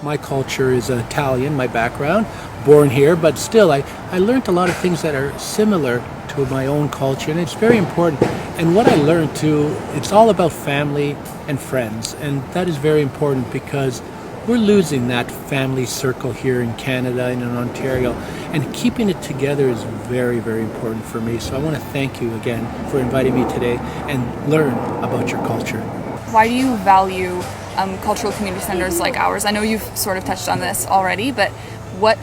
my culture is Italian, my background, born here, but still I learned a lot of things that are similar to my own culture, and it's very important. And what I learned too, it's all about family and friends, and that is very important because we're losing that family circle here in Canada and in Ontario, and keeping it together is very, very important for me. So I want to thank you again for inviting me today and learn about your culture. Why do you value cultural community centers like ours? I know you've sort of touched on this already, but what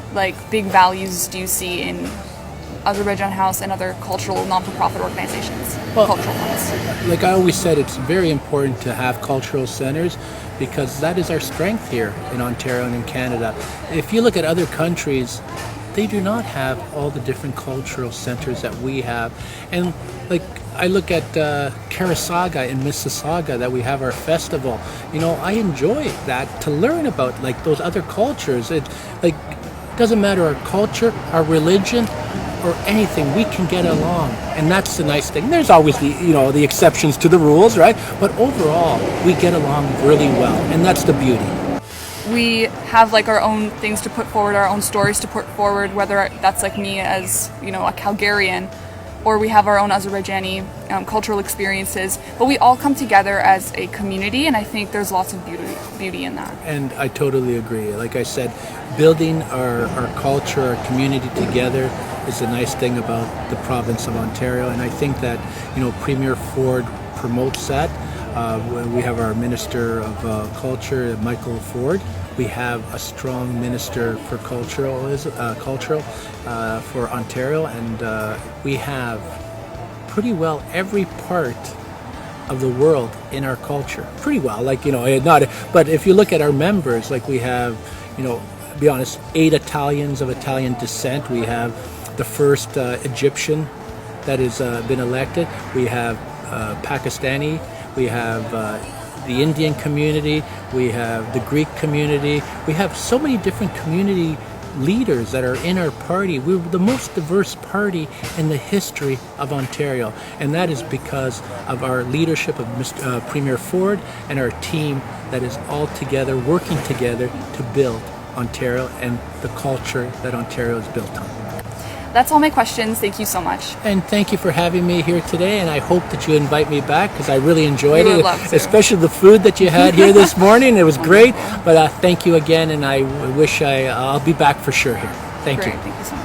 big values do you see in Azərbaycan House and other cultural non-for-profit organizations, cultural funds? Like I always said, it's very important to have cultural centers because that is our strength here in Ontario and in Canada. If you look at other countries, they do not have all the different cultural centers that we have. And I look at Carasaga in Mississauga, that we have our festival. I enjoy that, to learn about those other cultures. It doesn't matter our culture, our religion, or anything, we can get along, and that's the nice thing. There's always the exceptions to the rules, right? But overall, we get along really well, and that's the beauty. We have our own things to put forward, our own stories to put forward, whether that's me as a Calgarian, or we have our own Azerbaijani cultural experiences, but we all come together as a community, and I think there's lots of beauty in that. And I totally agree. Like I said, building our culture, our community together is the nice thing about the province of Ontario, and I think that Premier Ford promotes that. We have our Minister of Culture, Michael Ford. We have a strong Minister for cultural for Ontario, and we have pretty well every part of the world in our culture. Pretty well, not. But if you look at our members, we have, to be honest, 8 Italians of Italian descent. We have the first Egyptian that has been elected. We have Pakistani. We have the Indian community. We have the Greek community. We have so many different community leaders that are in our party. We're the most diverse party in the history of Ontario, and that is because of our leadership of Premier Ford and our team that is all together, working together to build Ontario and the culture that Ontario is built on. That's all my questions. Thank you so much. And thank you for having me here today, and I hope that you invite me back because I really enjoyed it, especially the food that you had here this morning. It was great, but thank you again, and I wish I'll be back for sure here. Thank you. Thank you so much.